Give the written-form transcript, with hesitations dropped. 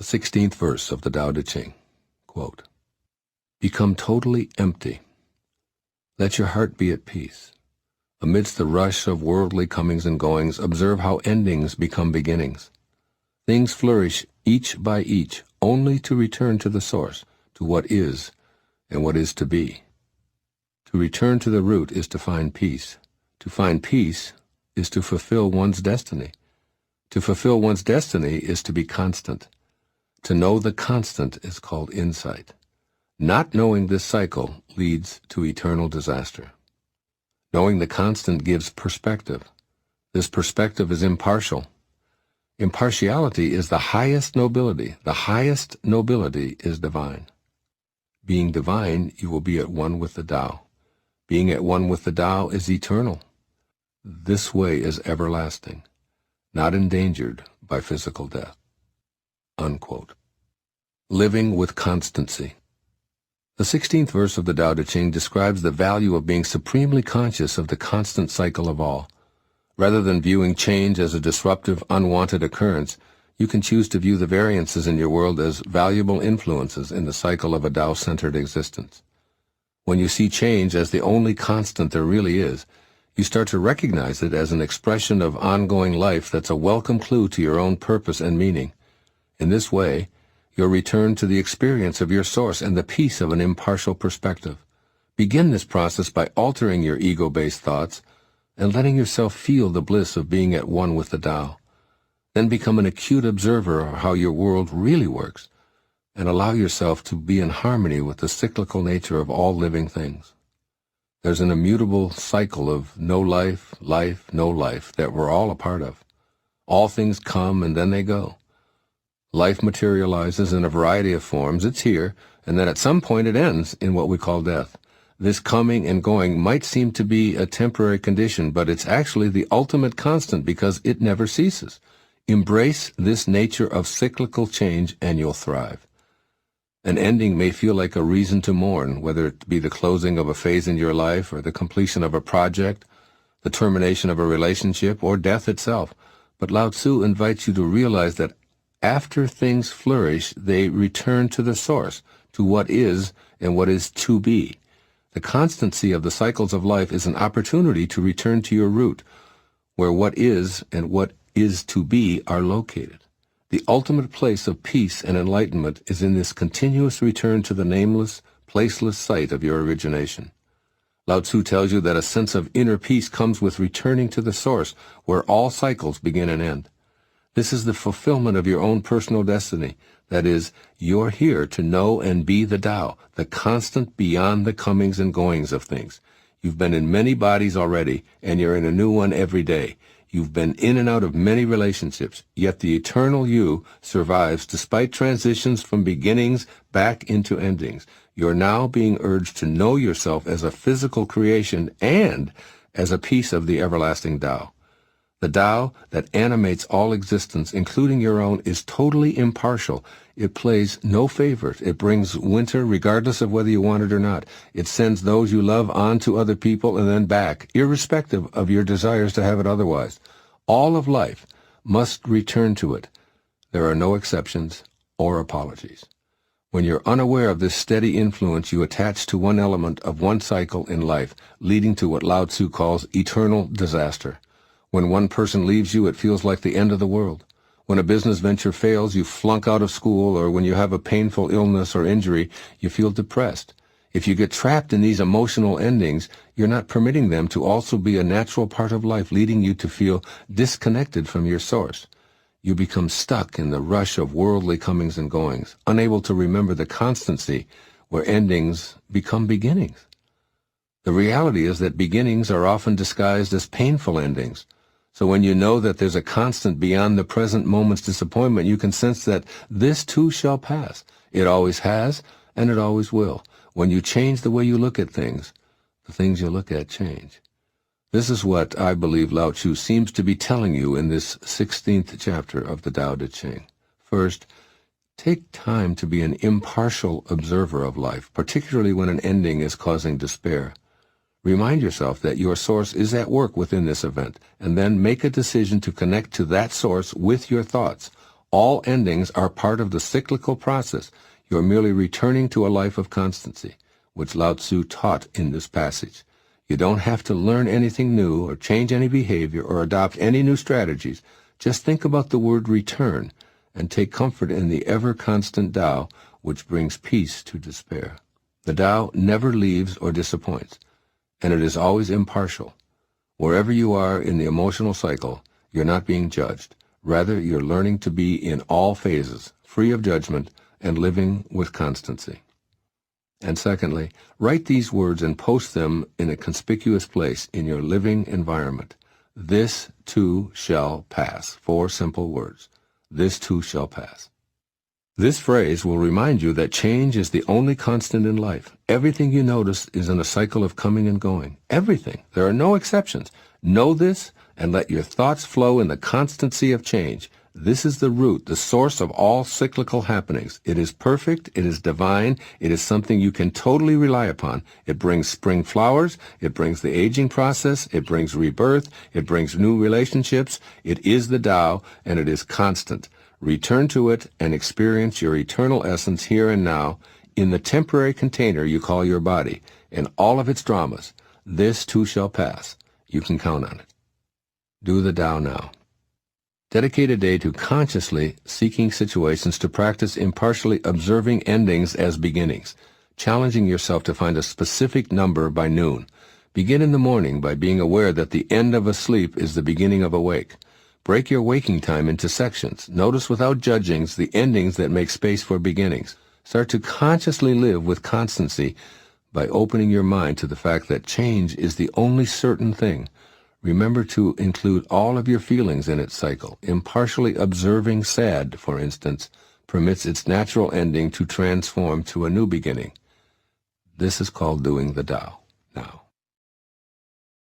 The 16th verse of the Tao Te Ching. Quote, "Become totally empty. Let your heart be at peace. Amidst the rush of worldly comings and goings, observe how endings become beginnings. Things flourish each by each, only to return to the source, to what is and what is to be. To return to the root is to find peace. To find peace is to fulfill one's destiny. To fulfill one's destiny is to be constant. To know the constant is called insight. Not knowing this cycle leads to eternal disaster. Knowing the constant gives perspective. This perspective is impartial. Impartiality is the highest nobility. The highest nobility is divine. Being divine, you will be at one with the Tao. Being at one with the Tao is eternal. This way is everlasting, not endangered by physical death." Unquote. Living with constancy. The 16th verse of the Tao Te Ching describes the value of being supremely conscious of the constant cycle of all. Rather than viewing change as a disruptive, unwanted occurrence, you can choose to view the variances in your world as valuable influences in the cycle of a Tao-centered existence. When you see change as the only constant there really is, you start to recognize it as an expression of ongoing life that's a welcome clue to your own purpose and meaning. In this way, you'll return to the experience of your source and the peace of an impartial perspective. Begin this process by altering your ego-based thoughts and letting yourself feel the bliss of being at one with the Tao. Then become an acute observer of how your world really works and allow yourself to be in harmony with the cyclical nature of all living things. There's an immutable cycle of no life, life, no life that we're all a part of. All things come and then they go. Life materializes in a variety of forms. It's here, and then at some point it ends in what we call death. This coming and going might seem to be a temporary condition, but it's actually the ultimate constant because it never ceases. Embrace this nature of cyclical change and you'll thrive. An ending may feel like a reason to mourn, whether it be the closing of a phase in your life or the completion of a project, the termination of a relationship, or death itself. But Lao Tzu invites you to realize that after things flourish, they return to the source, to what is and what is to be. The constancy of the cycles of life is an opportunity to return to your root, where what is and what is to be are located. The ultimate place of peace and enlightenment is in this continuous return to the nameless, placeless site of your origination. Lao Tzu tells you that a sense of inner peace comes with returning to the source, where all cycles begin and end. This is the fulfillment of your own personal destiny. That is, you're here to know and be the Tao, the constant beyond the comings and goings of things. You've been in many bodies already, and you're in a new one every day. You've been in and out of many relationships, yet the eternal you survives despite transitions from beginnings back into endings. You're now being urged to know yourself as a physical creation and as a piece of the everlasting Tao. The Tao that animates all existence, including your own, is totally impartial. It plays no favors. It brings winter regardless of whether you want it or not. It sends those you love on to other people and then back, irrespective of your desires to have it otherwise. All of life must return to it. There are no exceptions or apologies. When you're unaware of this steady influence, you attach to one element of one cycle in life, leading to what Lao Tzu calls eternal disaster. When one person leaves you, it feels like the end of the world. When a business venture fails, you flunk out of school, or when you have a painful illness or injury, you feel depressed. If you get trapped in these emotional endings, you're not permitting them to also be a natural part of life, leading you to feel disconnected from your source. You become stuck in the rush of worldly comings and goings, unable to remember the constancy where endings become beginnings. The reality is that beginnings are often disguised as painful endings. So when you know that there's a constant beyond the present moment's disappointment, you can sense that this too shall pass. It always has, and it always will. When you change the way you look at things, the things you look at change. This is what I believe Lao Tzu seems to be telling you in this 16th chapter of the Tao Te Ching. First, take time to be an impartial observer of life, particularly when an ending is causing despair. Remind yourself that your source is at work within this event, and then make a decision to connect to that source with your thoughts. All endings are part of the cyclical process. You are merely returning to a life of constancy, which Lao Tzu taught in this passage. You don't have to learn anything new or change any behavior or adopt any new strategies. Just think about the word return and take comfort in the ever-constant Tao, which brings peace to despair. The Tao never leaves or disappoints, and it is always impartial. Wherever you are in the emotional cycle, you're not being judged. Rather, you're learning to be in all phases, free of judgment, and living with constancy. And secondly, write these words and post them in a conspicuous place in your living environment. This too shall pass. 4 simple words. This too shall pass. This phrase will remind you that change is the only constant in life. Everything you notice is in a cycle of coming and going. Everything. There are no exceptions. Know this and let your thoughts flow in the constancy of change. This is the root, the source of all cyclical happenings. It is perfect, it is divine, it is something you can totally rely upon. It brings spring flowers, it brings the aging process, it brings rebirth, it brings new relationships. It is the Tao, and it is constant. Return to it and experience your eternal essence here and now in the temporary container you call your body, and all of its dramas. This too shall pass. You can count on it. Do the Tao now. Dedicate a day to consciously seeking situations to practice impartially observing endings as beginnings, challenging yourself to find a specific number by noon. Begin in the morning by being aware that the end of a sleep is the beginning of a wake. Break your waking time into sections. Notice without judgings the endings that make space for beginnings. Start to consciously live with constancy by opening your mind to the fact that change is the only certain thing. Remember to include all of your feelings in its cycle. Impartially observing sad, for instance, permits its natural ending to transform to a new beginning. This is called doing the Tao.